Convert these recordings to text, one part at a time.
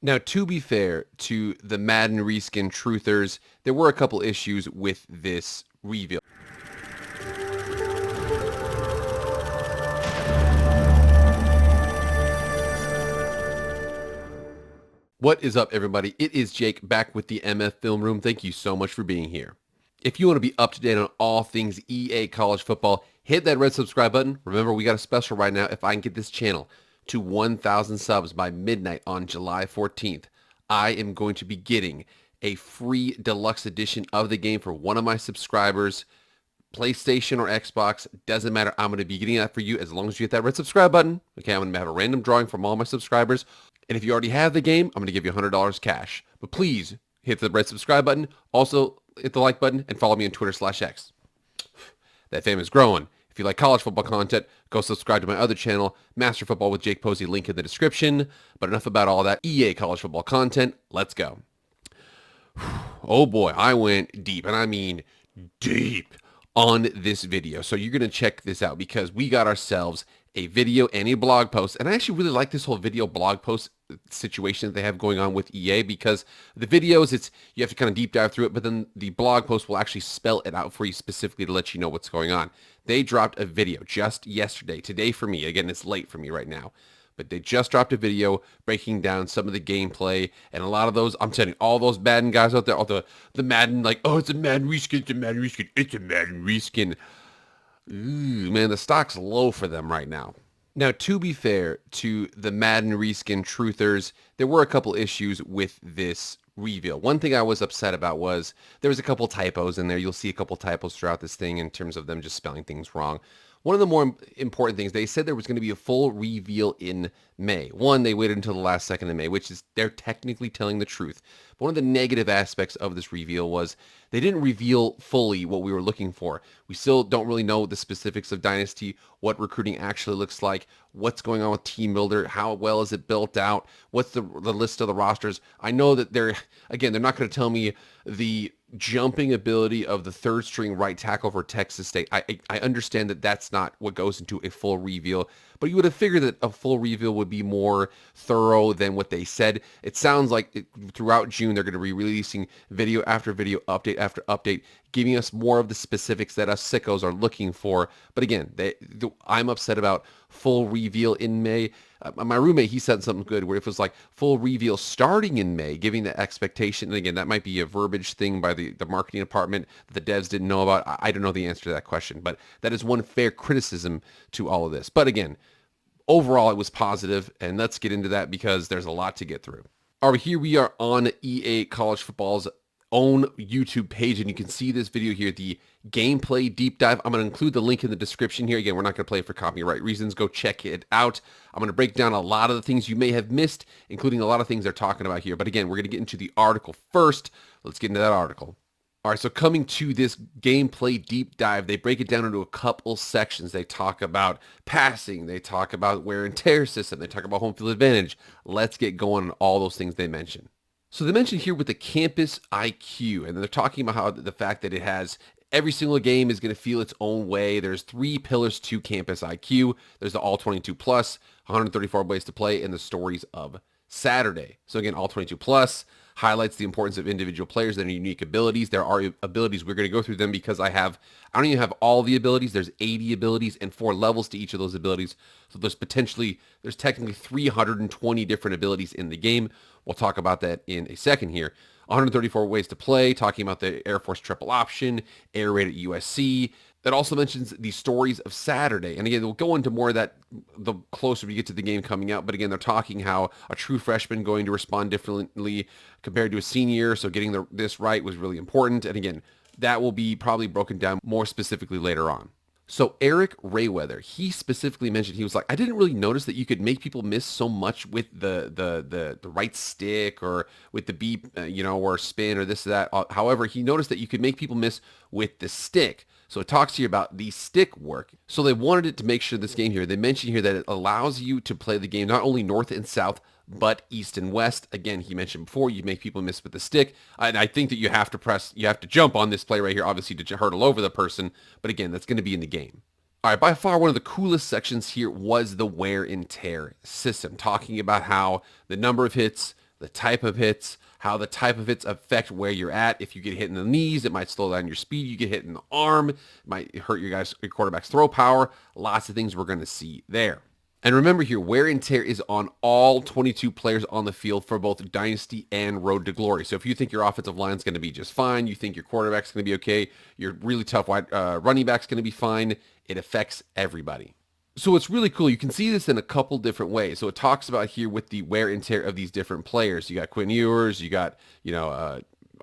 Now, to be fair to the Madden reskin truthers, there were a couple issues with this reveal. What is up, everybody? It is Jake back with the MF Film Room. Thank you so much for being here. If you want to be up to date on all things EA college football, hit that red subscribe button. Remember, we got a special right now. If I can get this channel to 1,000 subs by midnight on July 14th, I am going to be getting a free deluxe edition of the game for one of my subscribers. PlayStation or Xbox, doesn't matter. I'm going to be getting that for you as long as you hit that red subscribe button. Okay, I'm going to have a random drawing from all my subscribers. And if you already have the game, I'm going to give you $100 cash. But please hit the red subscribe button. Also, hit the like button and follow me on Twitter/X. That fame is growing. If you like college football content, go subscribe to my other channel, Master Football with Jake Posey, link in the description. But enough about all that EA college football content. Let's go. Oh boy, I went deep, and I mean deep, on this video. So you're going to check this out because we got ourselves a video and a blog post. And I actually really like this whole video blog post situation that they have going on with EA, because the videos, you have to kind of deep dive through it, but then the blog post will actually spell it out for you specifically to let you know what's going on. They dropped a video just yesterday, today for me. Again, it's late for me right now. But they just dropped a video breaking down some of the gameplay, and a lot of those, I'm telling you, all those Madden guys out there, all the Madden, like, oh, it's a Madden reskin, it's a Madden reskin, it's a Madden reskin. Ooh, man, the stock's low for them right now. Now, to be fair to the Madden reskin truthers, there were a couple issues with this reveal. One thing I was upset about was there was a couple typos in there. You'll see a couple typos throughout this thing in terms of them just spelling things wrong. One of the more important things, they said there was going to be a full reveal in May. One, they waited until the last second of May, which is, they're technically telling the truth. But one of the negative aspects of this reveal was they didn't reveal fully what we were looking for. We still don't really know the specifics of Dynasty, what recruiting actually looks like, what's going on with Team Builder, how well is it built out, what's the list of the rosters. I know that they're not going to tell me the jumping ability of the third string right tackle for Texas State. I understand that that's not what goes into a full reveal, but you would have figured that a full reveal would be more thorough than what they said. It sounds like throughout June they're going to be releasing video after video, update after update, giving us more of the specifics that us sickos are looking for. But again, I'm upset about full reveal in May. My roommate, he said something good where if it was like full reveal starting in May, giving the expectation. And again, that might be a verbiage thing by the marketing department that the devs didn't know about. I don't know the answer to that question, but that is one fair criticism to all of this. But again, overall, it was positive, and let's get into that because there's a lot to get through. All right, here we are on EA College Football's own YouTube page, and you can see this video here, the gameplay deep dive. I'm going to include the link in the description here. Again, we're not going to play it for copyright reasons. Go check it out. I'm going to break down a lot of the things you may have missed, including a lot of things they're talking about here. But again, we're going to get into the article first. Let's get into that article. All right, so coming to this gameplay deep dive, they break it down into a couple sections. They talk about passing, they talk about wear and tear system, they talk about home field advantage. Let's get going on all those things they mention. So they mentioned here with the campus IQ, and they're talking about how the fact that it has every single game is going to feel its own way. There's 3 pillars to campus IQ. There's the all 22 plus, 134 ways to play, and the stories of Saturday. So again, all 22 plus highlights the importance of individual players and their unique abilities. There are abilities. We're going to go through them because I don't even have all the abilities. There's 80 abilities and 4 levels to each of those abilities. So there's technically 320 different abilities in the game. We'll talk about that in a second here. 134 ways to play, talking about the Air Force triple option, air raid at USC. That also mentions the stories of Saturday. And again, we'll go into more of that the closer we get to the game coming out. But again, they're talking how a true freshman going to respond differently compared to a senior. So getting this right was really important. And again, that will be probably broken down more specifically later on. So Eric Rayweather, he specifically mentioned, he was like, I didn't really notice that you could make people miss so much with the right stick or with the beep, or spin or this or that. However, he noticed that you could make people miss with the stick. So it talks to you about the stick work. So they wanted it to make sure this game here, they mentioned here that it allows you to play the game not only north and south, but east and west. Again, he mentioned before, you make people miss with the stick. And I think that you have to jump on this play right here, obviously, to hurdle over the person. But again, that's going to be in the game. All right, by far one of the coolest sections here was the wear and tear system, talking about how the number of hits, the type of hits, how the type of hits affect where you're at. If you get hit in the knees, it might slow down your speed. You get hit in the arm, it might hurt your quarterback's throw power. Lots of things we're going to see there. And remember here, wear and tear is on all 22 players on the field for both Dynasty and Road to Glory. So if you think your offensive line is going to be just fine, you think your quarterback's going to be okay, your really tough running back's going to be fine, it affects everybody. So it's really cool. You can see this in a couple different ways. So it talks about here with the wear and tear of these different players. You got Quinn Ewers, you got,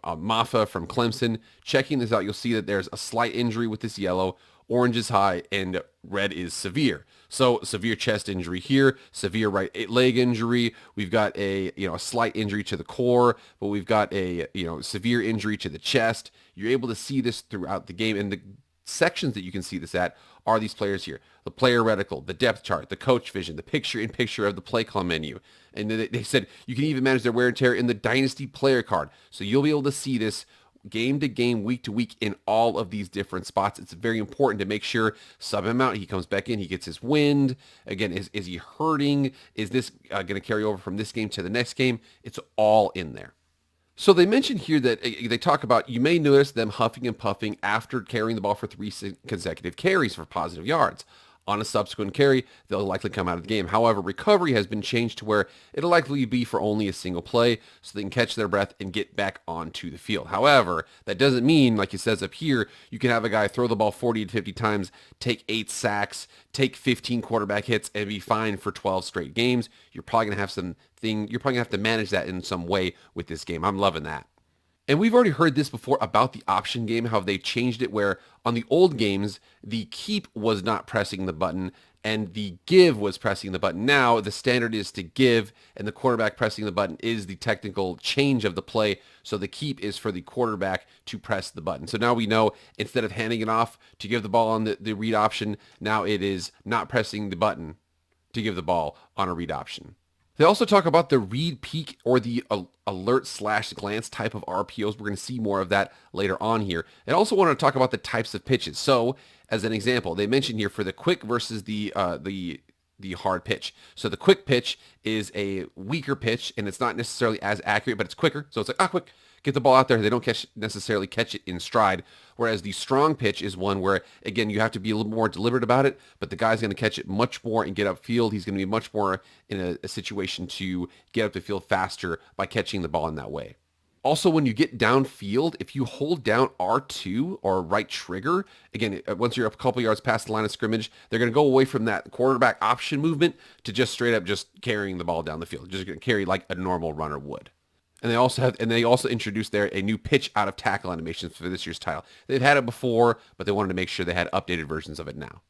Maffa from Clemson. Checking this out, you'll see that there's a slight injury with this yellow, orange is high, and red is severe. So severe chest injury here, severe right leg injury. We've got a slight injury to the core, but we've got a severe injury to the chest. You're able to see this throughout the game, and the sections that you can see this at are these players here: the player reticle, the depth chart, the coach vision, the picture-in-picture of the play call menu. And they said you can even manage their wear and tear in the Dynasty player card. So you'll be able to see this game to game, week to week in all of these different spots. It's very important to make sure sub him out. He comes back in, he gets his wind. Again, is he hurting? Is this going to carry over from this game to the next game? It's all in there. So they mentioned here that they talk about, you may notice them huffing and puffing after carrying the ball for 3 consecutive carries for positive yards. On a subsequent carry, they'll likely come out of the game. However, recovery has been changed to where it'll likely be for only a single play so they can catch their breath and get back onto the field. However, that doesn't mean, like it says up here, you can have a guy throw the ball 40 to 50 times, take 8 sacks, take 15 quarterback hits, and be fine for 12 straight games. You're probably going to have to manage that in some way with this game. I'm loving that. And we've already heard this before about the option game, how they changed it where on the old games, the keep was not pressing the button and the give was pressing the button. Now the standard is to give, and the quarterback pressing the button is the technical change of the play. So the keep is for the quarterback to press the button. So now we know instead of handing it off to give the ball on the read option, now it is not pressing the button to give the ball on a read option. They also talk about the read peek or the alert/glance type of RPOs. We're going to see more of that later on here. And also want to talk about the types of pitches. So as an example, they mentioned here for the quick versus the hard pitch. So the quick pitch is a weaker pitch and it's not necessarily as accurate, but it's quicker. So it's like, quick, get the ball out there. They don't necessarily catch it in stride. Whereas the strong pitch is one where, again, you have to be a little more deliberate about it, but the guy's going to catch it much more and get upfield. He's going to be much more in a situation to get up the field faster by catching the ball in that way. Also, when you get downfield, if you hold down R2 or right trigger, again, once you're a couple yards past the line of scrimmage, they're going to go away from that quarterback option movement to just straight up just carrying the ball down the field. Just going to carry like a normal runner would. And they also introduced there a new pitch out of tackle animations for this year's title. They've had it before, but they wanted to make sure they had updated versions of it now.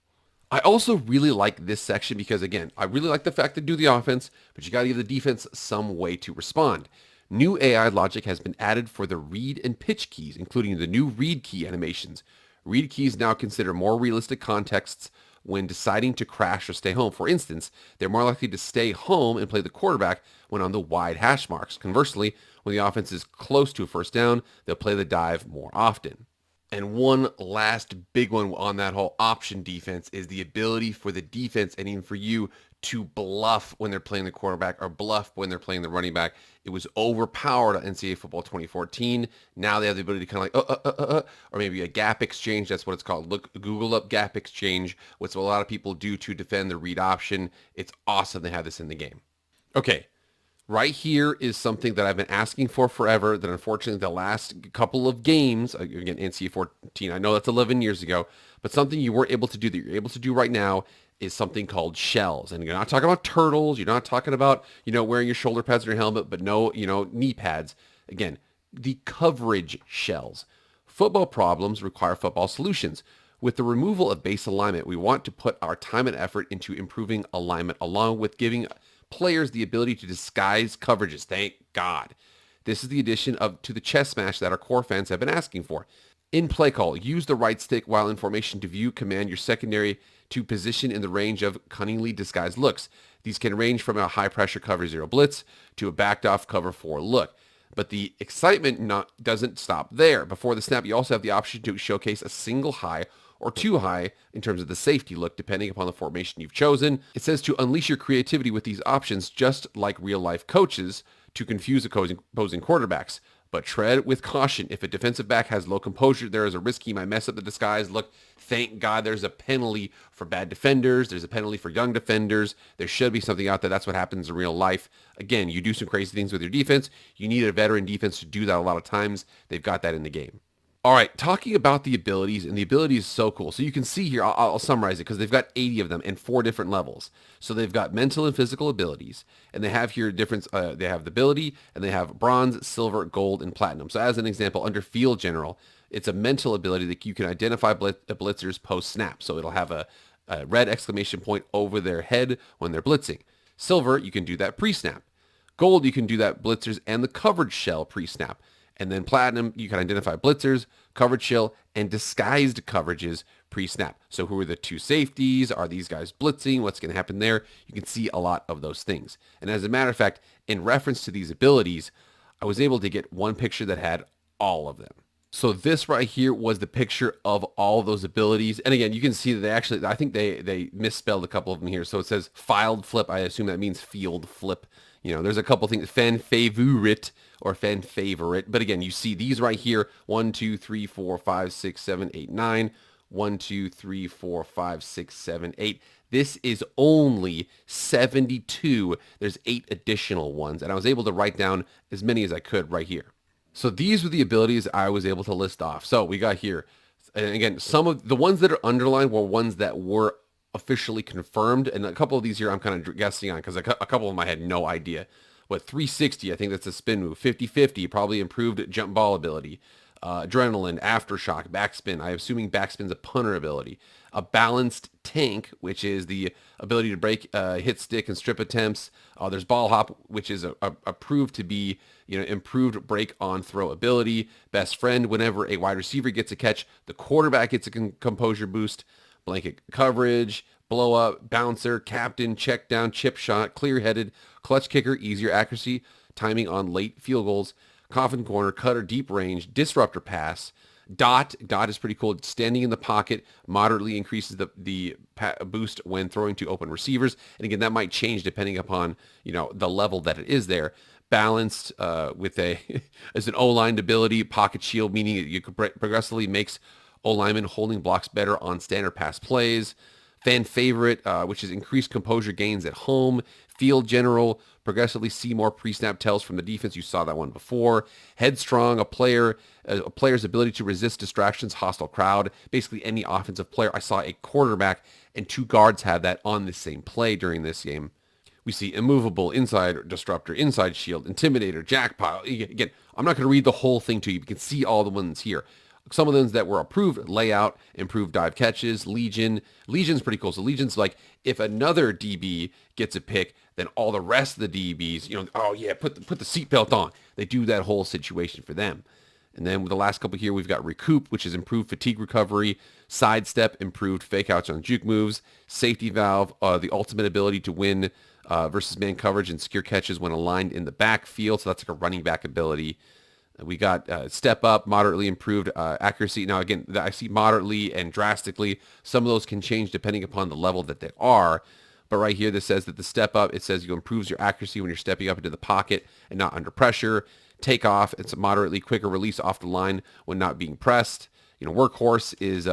I also really like this section because, again, I really like the fact they do the offense, but you got to give the defense some way to respond. New AI logic has been added for the read and pitch keys, including the new read key animations. Read keys now consider more realistic contexts when deciding to crash or stay home. For instance, they're more likely to stay home and play the quarterback when on the wide hash marks. Conversely, when the offense is close to a first down, they'll play the dive more often. And one last big one on that whole option defense is the ability for the defense and even for you to bluff when they're playing the quarterback or bluff when they're playing the running back. It was overpowered on NCAA Football 2014. Now they have the ability to kind of like, or maybe a gap exchange. That's what it's called. Google up gap exchange, which a lot of people do to defend the read option. It's awesome they have this in the game. Okay. Right here is something that I've been asking for forever that unfortunately the last couple of games, again, NCAA 14, I know that's 11 years ago, but something you weren't able to do that you're able to do right now is something called shells. And you're not talking about turtles. You're not talking about, wearing your shoulder pads or your helmet, but no, knee pads. Again, the coverage shells. Football problems require football solutions. With the removal of base alignment, we want to put our time and effort into improving alignment along with giving players the ability to disguise coverages. Thank God. This is the addition to the chess smash that our core fans have been asking for. In play call, use the right stick while in formation to view command your secondary to position in the range of cunningly disguised looks. These can range from a high pressure cover 0 blitz to a backed off cover 4 look. But the excitement doesn't stop there. Before the snap, you also have the option to showcase a single high or too high in terms of the safety look, depending upon the formation you've chosen. It says to unleash your creativity with these options, just like real life coaches to confuse opposing quarterbacks. But tread with caution. If a defensive back has low composure, there is a risk he might mess up the disguise. Look, thank God there's a penalty for bad defenders. There's a penalty for young defenders. There should be something out there. That's what happens in real life. Again, you do some crazy things with your defense. You need a veteran defense to do that a lot of times. They've got that in the game. All right, talking about the abilities, and the ability is so cool. So you can see here, I'll summarize it because they've got 80 of them in 4 different levels. So they've got mental and physical abilities, and they have here difference. They have the ability, and they have bronze, silver, gold, and platinum. So as an example, under field general, it's a mental ability that you can identify blitzers post-snap. So it'll have a red exclamation point over their head when they're blitzing. Silver, you can do that pre-snap. Gold, you can do that blitzers and the coverage shell pre-snap. And then platinum, you can identify blitzers, coverage shell, and disguised coverages pre-snap. So who are the 2 safeties? Are these guys blitzing? What's going to happen there? You can see a lot of those things. And as a matter of fact, in reference to these abilities, I was able to get one picture that had all of them. So this right here was the picture of all those abilities. And again, you can see that they actually, I think they misspelled a couple of them here. So it says filed flip. I assume that means field flip. You know, there's a couple things, fan favorite or fan favorite. But again, you see these right here, 1, 2, 3, 4, 5, 6, 7, 8, 9. 1, 2, 3, 4, 5, 6, 7, 8. This is only 72. There's 8 additional ones. And I was able to write down as many as I could right here. So these were the abilities I was able to list off. So we got here, and again, some of the ones that are underlined were ones that were officially confirmed. And a couple of these here I'm kind of guessing on because a couple of them I had no idea. What, 360, I think that's a spin move. 50-50, probably improved jump ball ability. Adrenaline, aftershock, backspin. I'm assuming backspin's a punter ability. A balanced tank, which is the ability to break hit stick and strip attempts. There's ball hop, which is approved to be, you know, improved break on throw ability. Best friend, whenever a wide receiver gets a catch, the quarterback gets a composure boost. Blanket coverage, blow up, bouncer, captain, check down, chip shot, clear headed, clutch kicker, easier accuracy, timing on late field goals, coffin corner, cutter, deep range, disruptor pass. Dot is pretty cool. Standing in the pocket moderately increases the boost when throwing to open receivers. And again, that might change depending upon, you know, the level that it is there. Balanced with as an O-line ability, pocket shield, meaning you could progressively makes O-lineman holding blocks better on standard pass plays. Fan favorite, which is increased composure gains at home. Field general, progressively see more pre-snap tells from the defense. You saw that one before. Headstrong, a player's ability to resist distractions, hostile crowd. Basically any offensive player. I saw a quarterback and 2 guards have that on the same play during this game. We see immovable, inside disruptor, inside shield, intimidator, jackpot. Again, I'm not going to read the whole thing to you. You can see all the ones here. Some of those that were approved: layout, improved dive catches, Legion's pretty cool. So Legion's like, if another DB gets a pick, then all the rest of the DBs, you know, oh yeah, put the seatbelt on. They do that whole situation for them. And then with the last couple here, we've got recoup, which is improved fatigue recovery, sidestep, improved fake outs on juke moves, safety valve, the ultimate ability to win versus man coverage and secure catches when aligned in the backfield. So that's like a running back ability. We got step up, moderately improved accuracy. Now, again, I see moderately and drastically. Some of those can change depending upon the level that they are. But right here, this says that the step up, it says you improves your accuracy when you're stepping up into the pocket and not under pressure. Take off, it's a moderately quicker release off the line when not being pressed. You know, workhorse is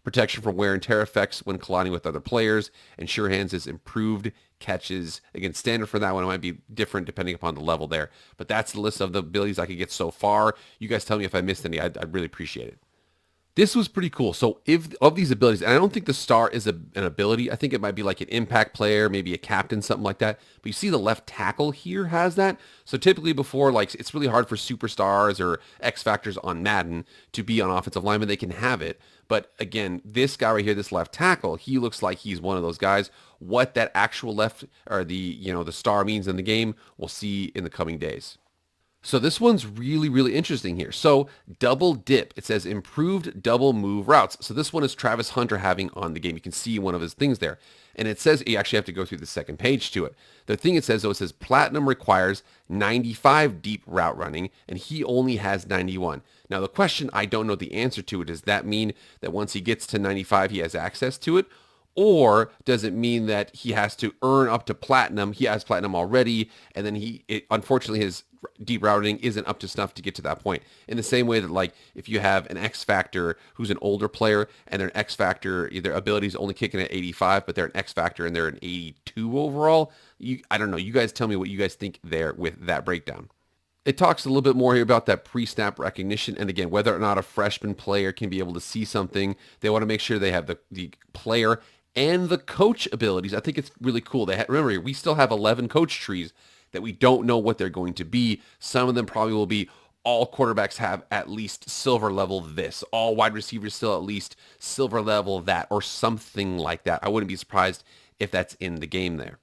protection from wear and tear effects when colliding with other players. And sure hands is improved catches. Again, standard for that one. It might be different depending upon the level there. But that's the list of the abilities I could get so far. You guys tell me if I missed any. I'd really appreciate it. This was pretty cool. So if of these abilities, and I don't think the star is an ability. I think it might be like an impact player, maybe a captain, something like that. But you see the left tackle here has that. So typically before, like, it's really hard for superstars or X factors on Madden to be on offensive linemen. They can have it. But again, this guy right here, this left tackle, he looks like he's one of those guys. What that actual left or the star means in the game, we'll see in the coming days. So this one's really, really interesting here. So double dip, it says improved double move routes. So this one is Travis Hunter having on the game. You can see one of his things there. And it says you actually have to go through the second page to it. The thing it says, though, it says platinum requires 95 deep route running, and he only has 91. Now, the question I don't know the answer to it, does that mean that once he gets to 95, he has access to it? Or does it mean that he has to earn up to platinum? He has platinum already, and then unfortunately his deep routing isn't up to snuff to get to that point. In the same way that, like, if you have an X Factor who's an older player and their X Factor, their abilities only kicking at 85, but they're an X Factor and they're an 82 overall. I don't know. You guys tell me what you guys think there with that breakdown. It talks a little bit more here about that pre-snap recognition, and again, whether or not a freshman player can be able to see something. They want to make sure they have the player and the coach abilities. I think it's really cool. Remember, we still have 11 coach trees that we don't know what they're going to be. Some of them probably will be all quarterbacks have at least silver level this, all wide receivers still at least silver level that, or something like that. I wouldn't be surprised if that's in the game there.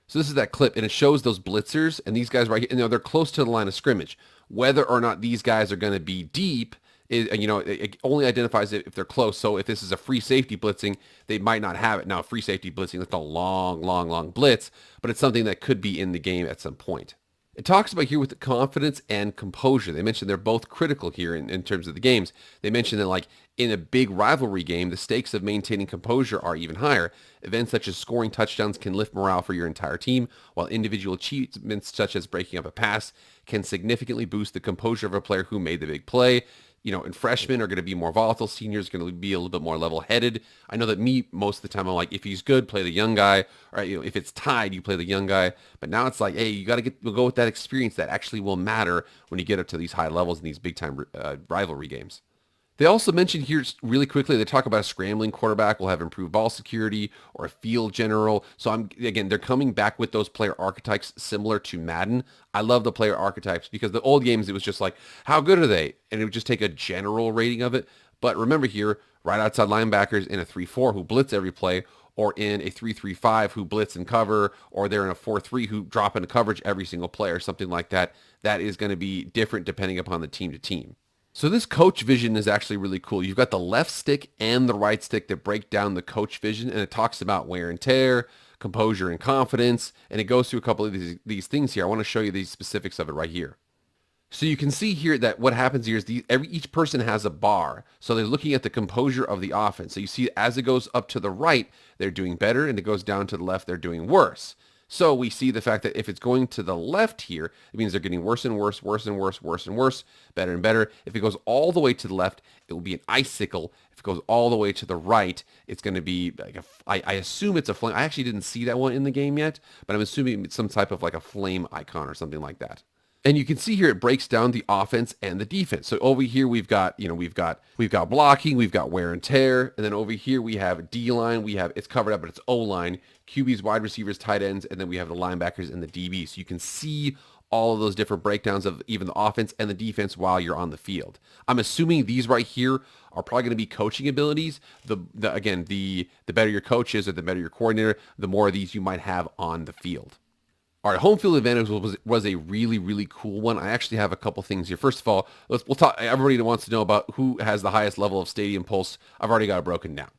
So this is that clip, and it shows those blitzers, and these guys right here, they're close to the line of scrimmage. Whether or not these guys are going to be deep, it only identifies it if they're close. So if this is a free safety blitzing, they might not have it. Now, free safety blitzing, that's a long, long, long blitz, but it's something that could be in the game at some point. It talks about here with confidence and composure. They mentioned they're both critical here in terms of the games. They mentioned that, like, in a big rivalry game, the stakes of maintaining composure are even higher. Events such as scoring touchdowns can lift morale for your entire team, while individual achievements such as breaking up a pass can significantly boost the composure of a player who made the big play. And freshmen are going to be more volatile. Seniors are going to be a little bit more level-headed. I know that most of the time I'm like, if he's good, play the young guy. Or, if it's tied, you play the young guy. But now it's like, hey, you got to go with that experience that actually will matter when you get up to these high levels in these big-time rivalry games. They also mentioned here really quickly, they talk about a scrambling quarterback will have improved ball security, or a field general. So they're coming back with those player archetypes similar to Madden. I love the player archetypes because the old games, it was just like, how good are they? And it would just take a general rating of it. But remember here, right outside linebackers in a 3-4 who blitz every play, or in a 3-3-5 who blitz and cover, or they're in a 4-3 who drop into coverage every single play or something like that. That is going to be different depending upon the team to team. So this coach vision is actually really cool. You've got the left stick and the right stick that break down the coach vision, and it talks about wear and tear, composure and confidence, and it goes through a couple of these things here. I want to show you the specifics of it right here. So you can see here that what happens here is each person has a bar. So they're looking at the composure of the offense. So you see as it goes up to the right, they're doing better, and it goes down to the left, they're doing worse. So we see the fact that if it's going to the left here, it means they're getting worse and worse, worse and worse, worse and worse, better and better. If it goes all the way to the left, it will be an icicle. If it goes all the way to the right, it's going to be like I assume it's a flame. I actually didn't see that one in the game yet, but I'm assuming it's some type of like a flame icon or something like that. And you can see here it breaks down the offense and the defense. So over here we've got blocking, we've got wear and tear, and then over here we have D-line, it's covered up, but it's O-line, QBs, wide receivers, tight ends, and then we have the linebackers and the DBs. So you can see all of those different breakdowns of even the offense and the defense while you're on the field. I'm assuming these right here are probably going to be coaching abilities. The better your coach is, or the better your coordinator, the more of these you might have on the field. All right, home field advantage was a really, really cool one. I actually have a couple things here. First of all, we'll talk. Everybody that wants to know about who has the highest level of stadium pulse, I've already got it broken down.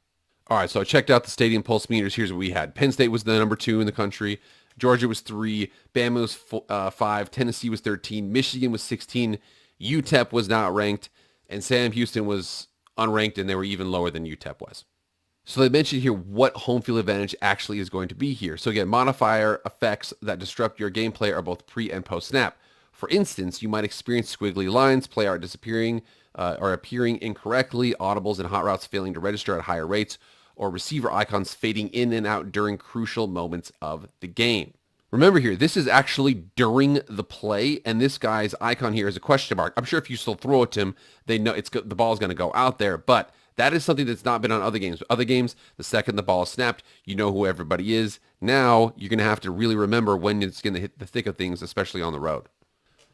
All right, so I checked out the stadium pulse meters. Here's what we had. Penn State was the number 2 in the country. Georgia was 3. Bama was 5. Tennessee was 13. Michigan was 16. UTEP was not ranked. And Sam Houston was unranked, and they were even lower than UTEP was. So they mentioned here what home field advantage actually is going to be here. So again, modifier effects that disrupt your gameplay are both pre and post snap. For instance, you might experience squiggly lines, play art disappearing or appearing incorrectly, audibles and hot routes failing to register at higher rates, or receiver icons fading in and out during crucial moments of the game. Remember here, this is actually during the play, and this guy's icon here is a question mark. I'm sure if you still throw it to him, they know the ball's going to go out there, but that is something that's not been on other games. Other games, the second the ball is snapped, you know who everybody is. Now, you're going to have to really remember when it's going to hit the thick of things, especially on the road.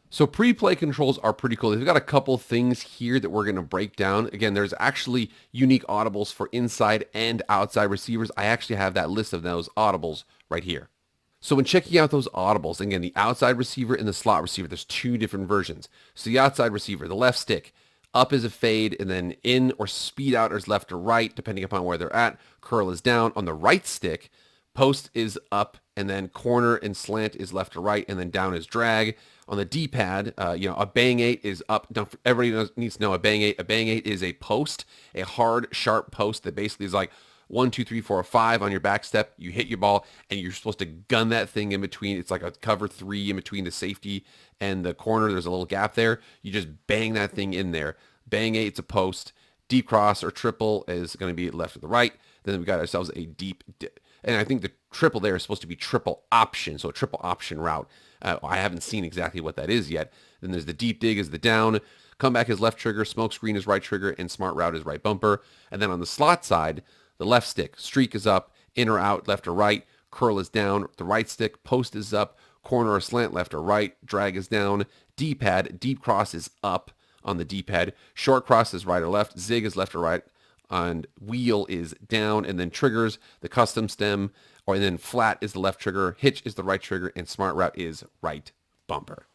So pre-play controls are pretty cool. They've got a couple things here that we're going to break down. Again, there's actually unique audibles for inside and outside receivers. I actually have that list of those audibles right here. So when checking out those audibles, again, the outside receiver and the slot receiver, there's 2 different versions. So the outside receiver, the left stick, up is a fade, and then in or speed out is left or right, depending upon where they're at. Curl is down. On the right stick, post is up, and then corner and slant is left or right, and then down is drag. On the D-pad, a bang 8 is up. Now, everybody needs to know a bang 8. A bang 8 is a post, a hard, sharp post that basically is like 1, 2, 3, 4, or 5 on your back step. You hit your ball, and you're supposed to gun that thing in between. It's like a cover 3 in between the safety and the corner. There's a little gap there. You just bang that thing in there. Bang A, it's a post. Deep cross or triple is going to be left or the right. Then we got ourselves a deep and I think the triple there is supposed to be triple option, so a triple option route. I haven't seen exactly what that is yet. Then there's the deep dig is the down. Comeback is left trigger, smoke screen is right trigger, and smart route is right bumper. And then on the slot side, the left stick, streak is up, in or out, left or right, curl is down, the right stick, post is up, corner or slant, left or right, drag is down, D-pad, deep cross is up on the D-pad, short cross is right or left, zig is left or right, and wheel is down, and then triggers, the custom stem, or then flat is the left trigger, hitch is the right trigger, and smart route is right bumper.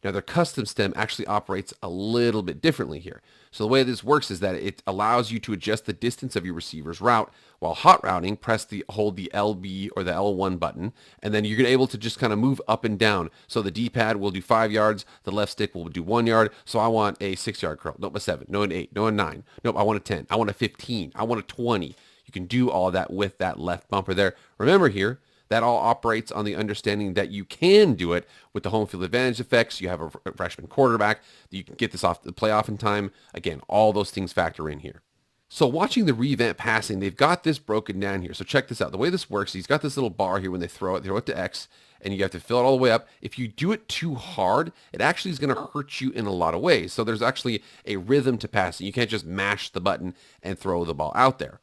Now their custom stem actually operates a little bit differently here. So the way this works is that it allows you to adjust the distance of your receiver's route. While hot routing, hold the LB or the L1 button, and then you're able to just kind of move up and down. So the D-pad will do 5 yards, the left stick will do 1 yard. So I want a 6-yard curl, nope, a 7, no, an 8, no, a 9, nope, I want a 10, I want a 15, I want a 20. You can do all of that with that left bumper there. Remember here, that all operates on the understanding that you can do it with the home field advantage effects. You have a freshman quarterback. You can get this off the playoff in time. Again, all those things factor in here. So watching the Revamped Passing, they've got this broken down here. So check this out. The way this works, he's got this little bar here when they throw it to X, and you have to fill it all the way up. If you do it too hard, it actually is going to hurt you in a lot of ways. So there's actually a rhythm to passing. You can't just mash the button and throw the ball out there.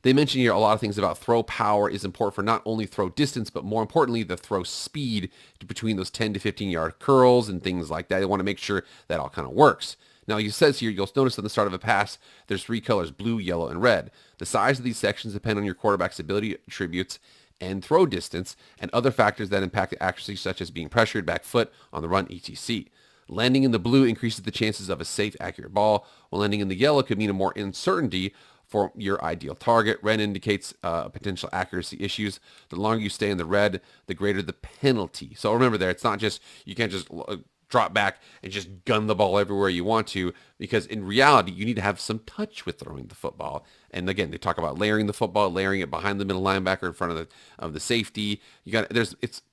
They mention here a lot of things about throw power is important for not only throw distance, but more importantly, the throw speed between those 10 to 15 yard curls and things like that. They want to make sure that all kind of works. Now, he says here, you'll notice at the start of a pass, there's 3 colors, blue, yellow, and red. The size of these sections depend on your quarterback's ability attributes and throw distance and other factors that impact the accuracy, such as being pressured, back foot, on the run, etc. Landing in the blue increases the chances of a safe, accurate ball, while landing in the yellow could mean a more uncertainty for your ideal target. Red indicates potential accuracy issues. The longer you stay in the red, the greater the penalty. So remember there, it's not just, you can't just drop back and just gun the ball everywhere you want to, because in reality, you need to have some touch with throwing the football. And again, they talk about layering the football, layering it behind the middle linebacker in front of the safety.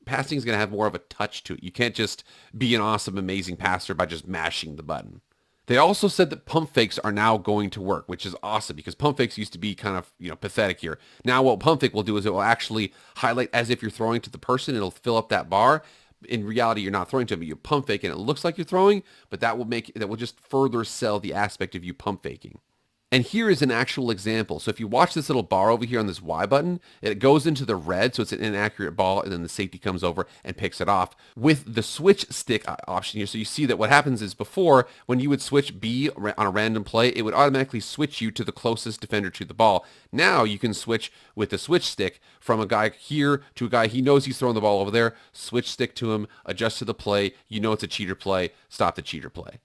Passing is going to have more of a touch to it. You can't just be an awesome, amazing passer by just mashing the button. They also said that pump fakes are now going to work, which is awesome because pump fakes used to be kind of, pathetic here. Now what pump fake will do is it will actually highlight as if you're throwing to the person. It'll fill up that bar. In reality, you're not throwing to them, but you pump fake and it looks like you're throwing, but that will just further sell the aspect of you pump faking. And here is an actual example. So if you watch this little bar over here on this Y button, it goes into the red, so it's an inaccurate ball, and then the safety comes over and picks it off with the switch stick option here. So you see that what happens is before, when you would switch B on a random play, it would automatically switch you to the closest defender to the ball. Now you can switch with the switch stick from a guy here to a guy, he knows he's throwing the ball over there, switch stick to him, adjust to the play, you know it's a cheater play, stop the cheater play.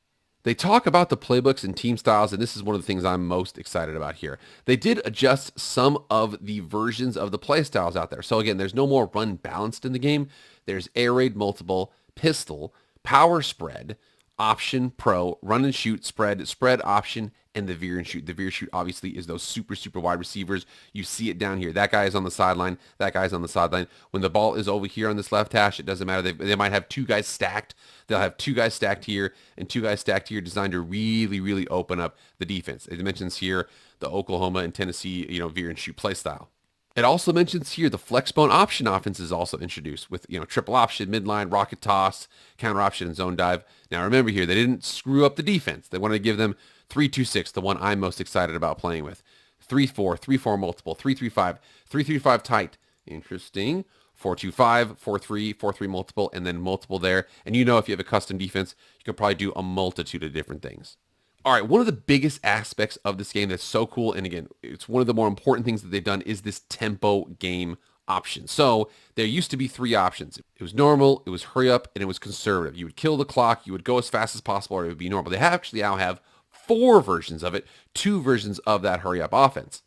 They talk about the playbooks and team styles, and this is one of the things I'm most excited about here. They did adjust some of the versions of the play styles out there. So again, there's no more run balanced in the game. There's air raid multiple, pistol, power spread, option, pro, run and shoot, spread option, and the veer and shoot. The veer shoot obviously is those super, super wide receivers. You see it down here. That guy is on the sideline. That guy's on the sideline. When the ball is over here on this left hash, it doesn't matter. They might have 2 guys stacked. They'll have 2 guys stacked here and 2 guys stacked here, designed to really, really open up the defense. It mentions here the Oklahoma and Tennessee, veer and shoot play style. It also mentions here the flexbone option offense is also introduced with, triple option, midline, rocket toss, counter option, and zone dive. Now remember here, they didn't screw up the defense. They wanted to give them 3-2-6, the one I'm most excited about playing with. 3-4, 3-4 multiple, 3-3-5, 3-3-5 tight. Interesting. 4-2-5, 4-3, 4-3 multiple, and then multiple there. And if you have a custom defense, you can probably do a multitude of different things. All right, one of the biggest aspects of this game that's so cool, and again, it's one of the more important things that they've done, is this tempo game option. So there used to be 3 options. It was normal, it was hurry up, and it was conservative. You would kill the clock, you would go as fast as possible, or it would be normal. They actually now have 4 versions of it, 2 versions of that hurry up offense.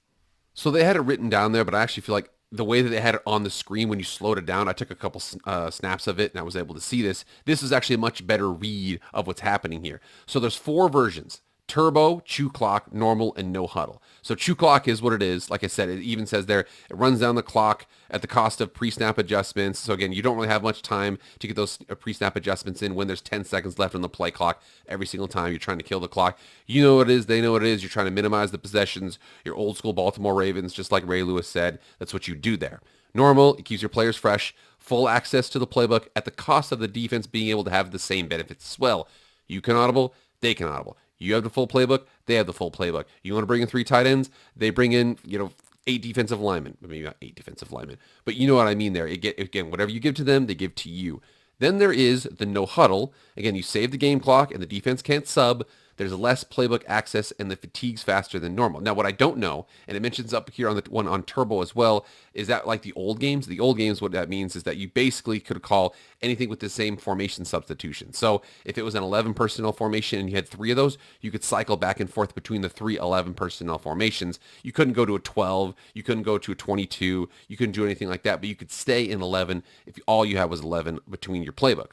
So they had it written down there, but I actually feel like the way that they had it on the screen when you slowed it down, I took a couple snaps of it and I was able to see this. This is actually a much better read of what's happening here. So there's 4 versions. Turbo, chew clock, normal, and no huddle. So chew clock is what it is. Like I said, it even says there, it runs down the clock at the cost of pre-snap adjustments. So again, you don't really have much time to get those pre-snap adjustments in when there's 10 seconds left on the play clock every single time you're trying to kill the clock. You know what it is. They know what it is. You're trying to minimize the possessions. Your old school Baltimore Ravens, just like Ray Lewis said, that's what you do there. Normal, it keeps your players fresh, full access to the playbook at the cost of the defense being able to have the same benefits as well. You can audible, they can audible. You have the full playbook, they have the full playbook. You want to bring in 3 tight ends, they bring in, 8 defensive linemen. Maybe not 8 defensive linemen, but you know what I mean there. Again, whatever you give to them, they give to you. Then there is the no huddle. Again, you save the game clock and the defense can't sub. There's less playbook access and the fatigue's faster than normal. Now, what I don't know, and it mentions up here on the one on Turbo as well, is that like the old games? The old games, what that means is that you basically could call anything with the same formation substitution. So if it was an 11 personnel formation and you had 3 of those, you could cycle back and forth between the 3 11 personnel formations. You couldn't go to a 12. You couldn't go to a 22. You couldn't do anything like that, but you could stay in 11 if all you had was 11 between your playbook.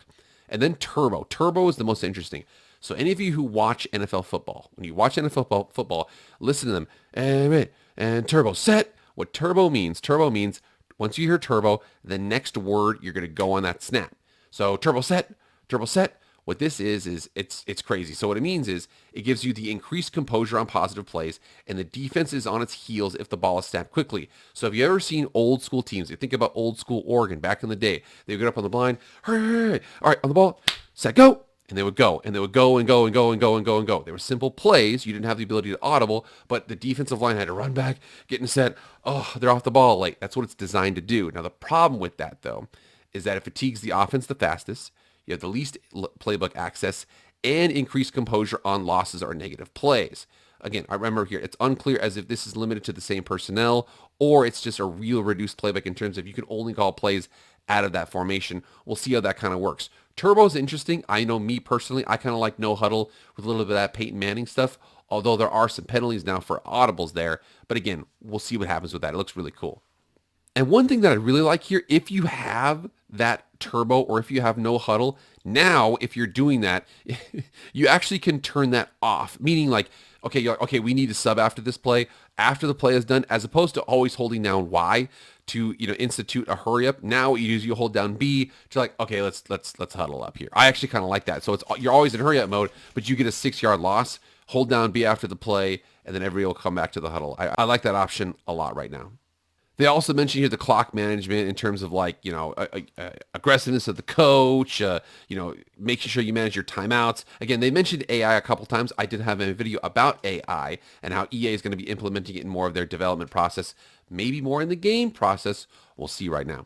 And then Turbo. Turbo is the most interesting. So any of you who watch NFL football, when you watch NFL football, listen to them. And turbo set. What turbo means once you hear turbo, the next word you're going to go on that snap. So turbo set. What this is it's crazy. So what it means is it gives you the increased composure on positive plays, and the defense is on its heels if the ball is snapped quickly. So have you ever seen old school teams? You think about old school Oregon back in the day. They would get up on the blind. Hurry. All right, on the ball. Set, go. And they would go, and they would go and go and go and go and go and go. They were simple plays. You didn't have the ability to audible, but the defensive line had to run back, get in set. Oh, they're off the ball late. That's what it's designed to do. Now, the problem with that, though, is that it fatigues the offense the fastest. You have the least playbook access and increased composure on losses or negative plays. Again, I remember here, it's unclear as if this is limited to the same personnel or it's just a real reduced playbook in terms of you can only call plays out of that formation. We'll see how that kind of works. Turbo's interesting. I know me personally, I kind of like no huddle with a little bit of that Peyton Manning stuff, although there are some penalties now for audibles there. But again, we'll see what happens with that. It looks really cool. And one thing that I really like here, if you have that turbo or if you have no huddle, now if you're doing that, you actually can turn that off. Meaning like, okay, we need to sub after this play. After the play is done, as opposed to always holding down Y to institute a hurry up. Now you hold down B to like, okay, let's huddle up here. I actually kind of like that. So you're always in hurry up mode, but you get a 6-yard loss. Hold down B after the play, and then everybody will come back to the huddle. I like that option a lot right now. They also mention here the clock management in terms of like, aggressiveness of the coach, making sure you manage your timeouts. Again, they mentioned AI a couple times. I did have a video about AI and how EA is going to be implementing it in more of their development process, maybe more in the game process. We'll see right now.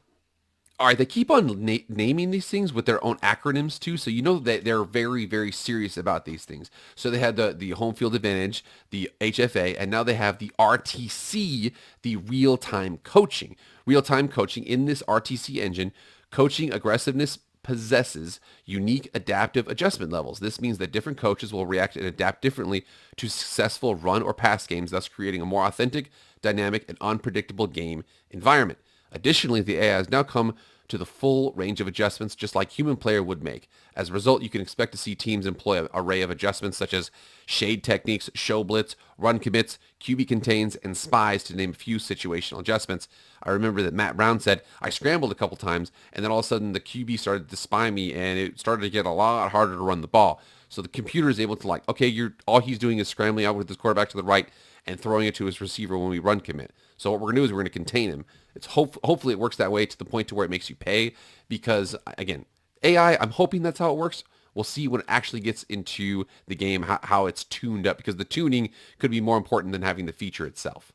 All right, they keep on naming these things with their own acronyms too, so you know that they're very, very serious about these things. So they had the home field advantage, the HFA, and now they have the RTC, the real-time coaching. Real-time coaching in this RTC engine, coaching aggressiveness possesses unique adaptive adjustment levels. This means that different coaches will react and adapt differently to successful run or pass games, thus creating a more authentic, dynamic, and unpredictable game environment. Additionally, the AI has now come to the full range of adjustments just like human player would make. As a result, you can expect to see teams employ an array of adjustments such as shade techniques, show blitz, run commits, QB contains, and spies to name a few situational adjustments. I remember that Matt Brown said, I scrambled a couple times and then all of a sudden the QB started to spy me and it started to get a lot harder to run the ball. So the computer is able to like, okay, all he's doing is scrambling out with his quarterback to the right and throwing it to his receiver when we run commit. So what we're going to do is we're going to contain him. It's hopefully it works that way to the point to where it makes you pay because, again, AI, I'm hoping that's how it works. We'll see when it actually gets into the game how it's tuned up because the tuning could be more important than having the feature itself.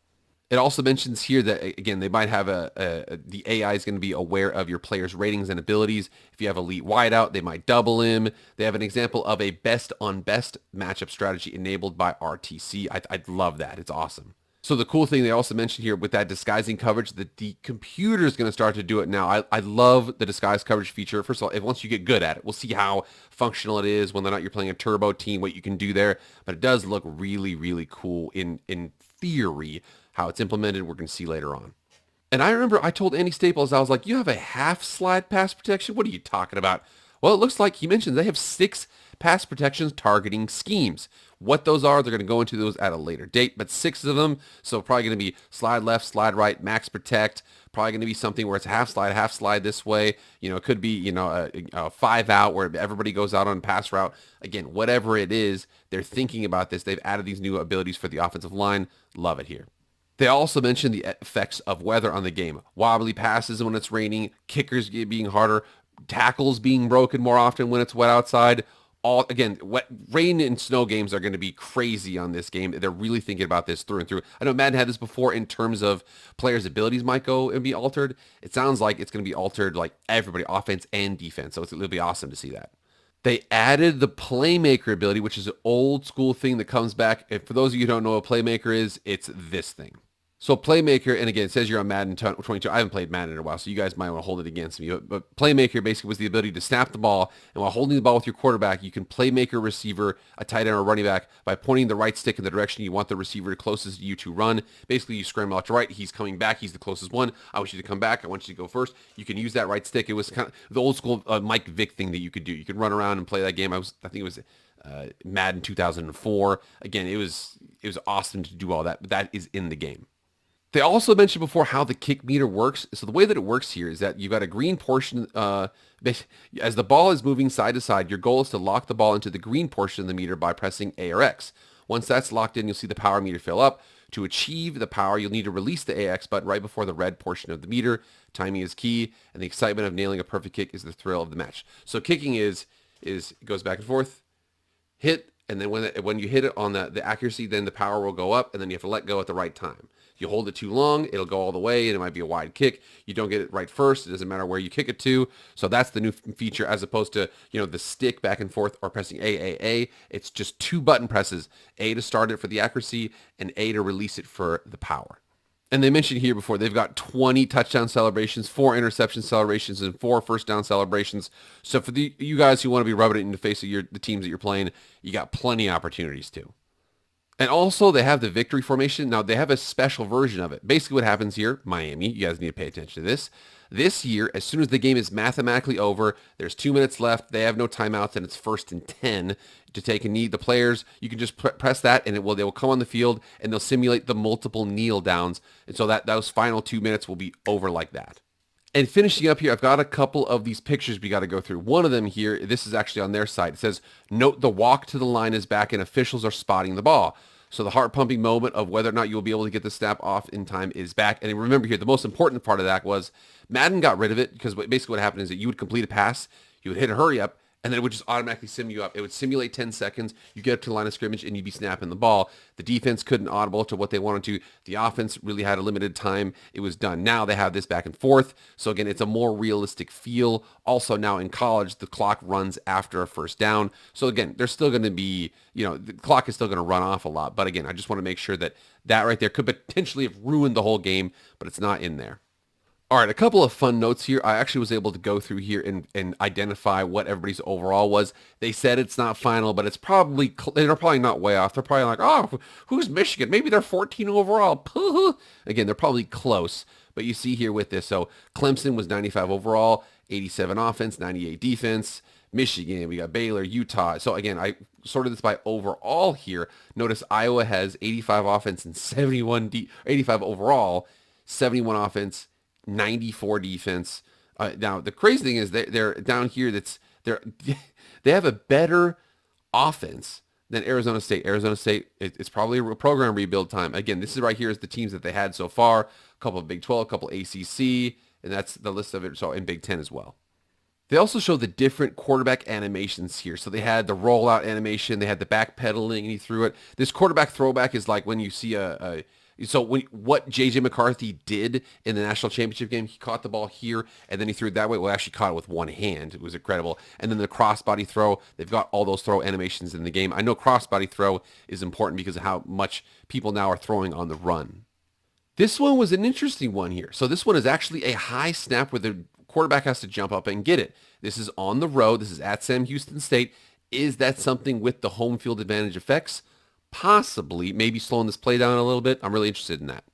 It also mentions here that, again, they might have the AI is going to be aware of your player's ratings and abilities. If you have elite wideout, they might double him. They have an example of a best on best matchup strategy enabled by RTC. I'd love that. It's awesome. So the cool thing they also mentioned here with that disguising coverage, that the computer is going to start to do it now. I love the disguise coverage feature. First of all, once you get good at it, we'll see how functional it is, whether or not you're playing a turbo team, what you can do there. But it does look really, really cool in theory. How it's implemented, we're going to see later on. And I remember I told Andy Staples, I was like, you have a half slide pass protection? What are you talking about? Well, it looks like he mentioned they have 6 pass protections targeting schemes. What those are, they're going to go into those at a later date, but 6 of them. So probably going to be slide left, slide right, max protect. Probably going to be something where it's a half slide this way. It could be, a 5 out where everybody goes out on pass route. Again, whatever it is, they're thinking about this. They've added these new abilities for the offensive line. Love it here. They also mentioned the effects of weather on the game. Wobbly passes when it's raining, kickers being harder, tackles being broken more often when it's wet outside. Rain and snow games are going to be crazy on this game. They're really thinking about this through and through. I know Madden had this before in terms of players' abilities might go and be altered. It sounds like it's going to be altered like everybody, offense and defense. So it'll be awesome to see that. They added the Playmaker ability, which is an old school thing that comes back. And for those of you who don't know what Playmaker is, it's this thing. So Playmaker, and again, it says you're on Madden 22. I haven't played Madden in a while, so you guys might want to hold it against me. But Playmaker basically was the ability to snap the ball, and while holding the ball with your quarterback, you can Playmaker receiver, a tight end or running back, by pointing the right stick in the direction you want the receiver closest to you to run. Basically, you scramble out to right. He's coming back. He's the closest one. I want you to come back. I want you to go first. You can use that right stick. It was kind of the old school Mike Vick thing that you could do. You could run around and play that game. I think it was Madden 2004. Again, it was awesome to do all that, but that is in the game. They also mentioned before how the kick meter works. So the way that it works here is that you've got a green portion. As the ball is moving side to side, your goal is to lock the ball into the green portion of the meter by pressing A or X. Once that's locked in, you'll see the power meter fill up. To achieve the power, you'll need to release the AX button right before the red portion of the meter. Timing is key, and the excitement of nailing a perfect kick is the thrill of the match. So kicking is it goes back and forth, hit, and then when you hit it on the accuracy, then the power will go up, and then you have to let go at the right time. You hold it too long, it'll go all the way, and it might be a wide kick. You don't get it right first. It doesn't matter where you kick it to. So that's the new feature as opposed to, the stick back and forth or pressing A. It's just 2 button presses, A to start it for the accuracy and A to release it for the power. And they mentioned here before, they've got 20 touchdown celebrations, 4 interception celebrations, and 4 first down celebrations. So for you guys who want to be rubbing it in the face of the teams that you're playing, you got plenty of opportunities to. And also, they have the victory formation. Now, they have a special version of it. Basically, what happens here, Miami, you guys need to pay attention to this. This year, as soon as the game is mathematically over, there's 2 minutes left, they have no timeouts, and it's 1st and 10 to take a knee. The players, you can just press that, and they will come on the field, and they'll simulate the multiple kneel downs. And so those final 2 minutes will be over like that. And finishing up here, I've got a couple of these pictures we got to go through. One of them here, this is actually on their site. It says, note the walk to the line is back and officials are spotting the ball. So the heart-pumping moment of whether or not you will be able to get the snap off in time is back. And remember here, the most important part of that was Madden got rid of it because basically what happened is that you would complete a pass, you would hit a hurry up, and then it would just automatically sim you up. It would simulate 10 seconds. You get up to the line of scrimmage, and you'd be snapping the ball. The defense couldn't audible to what they wanted to. The offense really had a limited time. It was done. Now they have this back and forth. So again, it's a more realistic feel. Also now in college, the clock runs after a first down. So again, there's still going to be, the clock is still going to run off a lot. But again, I just want to make sure that right there could potentially have ruined the whole game, but it's not in there. All right, a couple of fun notes here. I actually was able to go through here and identify what everybody's overall was. They said it's not final, but it's probably, they're probably not way off. They're probably like, oh, who's Michigan? Maybe they're 14 overall. Again, they're probably close, but you see here with this. So Clemson was 95 overall, 87 offense, 98 defense. Michigan, we got Baylor, Utah. So again, I sorted this by overall here. Notice Iowa has 85 offense and 85 overall, 71 offense, 94 defense. Now the crazy thing is they're down here. They have a better offense than Arizona State. Arizona State, it's probably a program rebuild time. Again, this is right here is the teams that they had so far. A couple of Big 12, a couple ACC, and that's the list of it. So in Big 10 as well. They also show the different quarterback animations here. So they had the rollout animation, they had the backpedaling, and he threw it. This quarterback throwback is like when you see what J.J. McCarthy did in the national championship game, he caught the ball here, and then he threw it that way. Well, actually caught it with one hand. It was incredible. And then the crossbody throw, they've got all those throw animations in the game. I know crossbody throw is important because of how much people now are throwing on the run. This one was an interesting one here. So this one is actually a high snap where the quarterback has to jump up and get it. This is on the road. This is at Sam Houston State. Is that something with the home field advantage effects? Possibly, maybe slowing this play down a little bit. I'm really interested in that.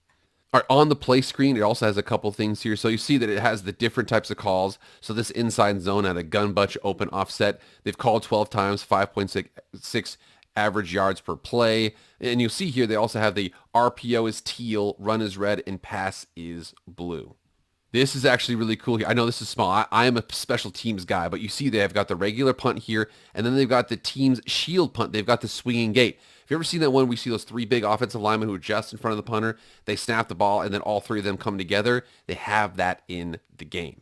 All right, on the play screen, it also has a couple things here. So you see that it has the different types of calls. So this inside zone at a gun bunch open offset, they've called 12 times, 5.6 average yards per play. And you'll see here they also have the RPO is teal, run is red, and pass is blue. This is actually really cool here. I know this is small. I am a special teams guy, but you see they've got the regular punt here, and then they've got the team's shield punt. They've got the swinging gate. Have you ever seen that one? We see those three big offensive linemen who are just in front of the punter. They snap the ball, and then all three of them come together. They have that in the game.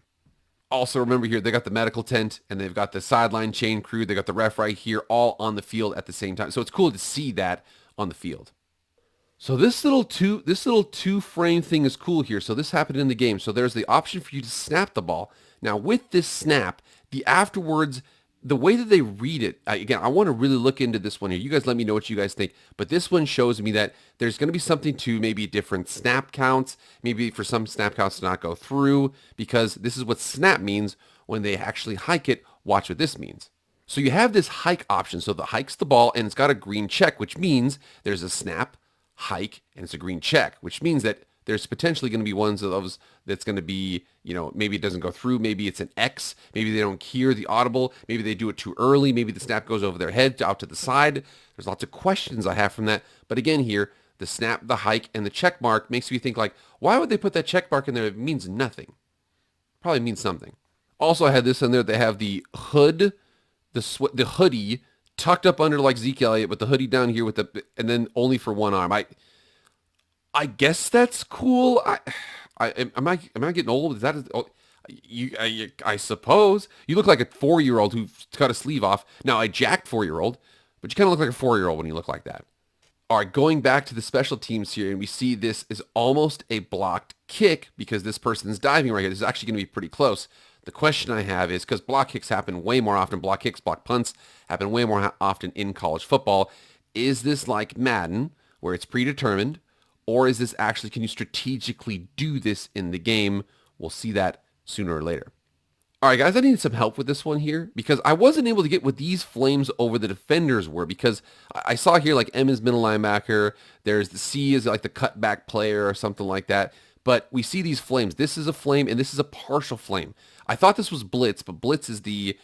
Also, remember here, they got the medical tent, and they've got the sideline chain crew. They got the ref right here, all on the field at the same time. So it's cool to see that on the field. So this little two frame thing is cool here. So this happened in the game. So there's the option for you to snap the ball. Now with this snap, the afterwards, the way that they read it, again, I want to really look into this one here. You guys let me know what you guys think. But this one shows me that there's going to be something to maybe different snap counts, maybe for some snap counts to not go through, because this is what snap means when they actually hike it. Watch what this means. So you have this hike option. So the hike's the ball, and it's got a green check, which means there's a snap, hike, and it's a green check, which means that there's potentially going to be ones of those that's going to be, maybe it doesn't go through, maybe it's an X, maybe they don't hear the audible, maybe they do it too early, maybe the snap goes over their head out to the side. There's lots of questions I have from that. But again here, the snap, the hike, and the check mark makes me think like, why would they put that check mark in there? It means nothing. Probably means something. Also, I had this in there. They have the hood, the hoodie tucked up under like Zeke Elliott, with the hoodie down here and then only for one arm. I guess that's cool. Am I getting old? Is that I suppose you look like a 4-year-old who's cut a sleeve off. Now, a jacked 4-year-old, but you kind of look like a 4-year-old when you look like that. All right, going back to the special teams here, and we see this is almost a blocked kick because this person's diving right here. This is actually going to be pretty close. The question I have is, because block kicks happen way more often, block kicks, block punts happen way more often in college football. Is this like Madden, where it's predetermined, or is this actually, can you strategically do this in the game? We'll see that sooner or later. All right, guys, I need some help with this one here because I wasn't able to get what these flames over the defenders were, because I saw here like M is middle linebacker, there's the C is like the cutback player or something like that. But we see these flames. This is a flame, and this is a partial flame. I thought this was blitz, but blitz is the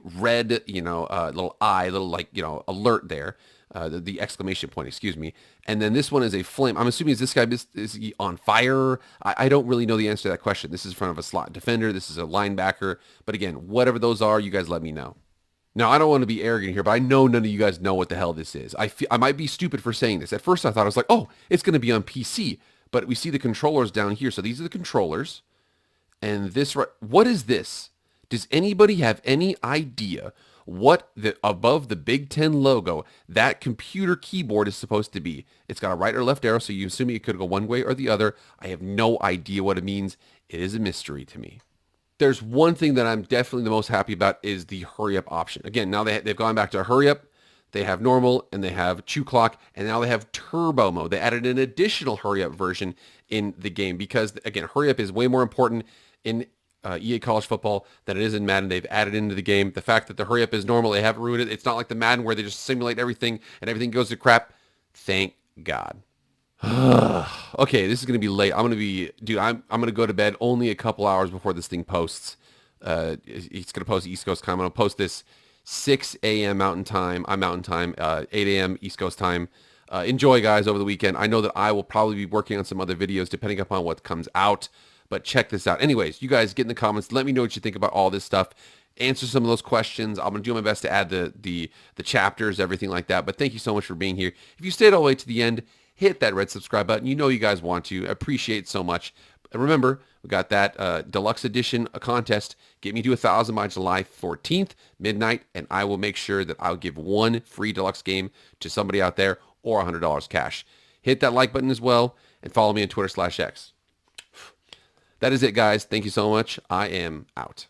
red, little eye, little alert there, the exclamation point, excuse me. And then this one is a flame. I'm assuming is he on fire? I don't really know the answer to that question. This is in front of a slot defender. This is a linebacker. But again, whatever those are, you guys let me know. Now, I don't want to be arrogant here, but I know none of you guys know what the hell this is. I might be stupid for saying this. At first, I thought I was like, oh, it's going to be on PC. But we see the controllers down here. So these are the controllers. And this, what is this? Does anybody have any idea what above the Big Ten logo, that computer keyboard is supposed to be? It's got a right or left arrow, so you assume it could go one way or the other. I have no idea what it means. It is a mystery to me. There's one thing that I'm definitely the most happy about is the hurry up option. Again, now they've gone back to hurry up. They have normal, and they have chew clock, and now they have turbo mode. They added an additional hurry up version in the game because, again, hurry up is way more important in EA College Football than it is in Madden. They've added into the game. The fact that the hurry up is normal, they haven't ruined it. It's not like the Madden where they just simulate everything and everything goes to crap. Thank God. Okay, this is going to be late. I'm going to go to bed only a couple hours before this thing posts. It's going to post East Coast time. I'm going to post this 6 a.m. Mountain Time. I'm Mountain Time. 8 a.m. East Coast time. Enjoy, guys, over the weekend. I know that I will probably be working on some other videos depending upon what comes out, but check this out. Anyways, you guys get in the comments. Let me know what you think about all this stuff. Answer some of those questions. I'm going to do my best to add the chapters, everything like that. But thank you so much for being here. If you stayed all the way to the end, hit that red subscribe button. You know you guys want to. I appreciate it so much. And remember, we got that deluxe edition contest. Get me to 1,000 by July 14th, midnight, and I will make sure that I'll give one free deluxe game to somebody out there or $100 cash. Hit that like button as well, and follow me on Twitter/X. That is it, guys. Thank you so much. I am out.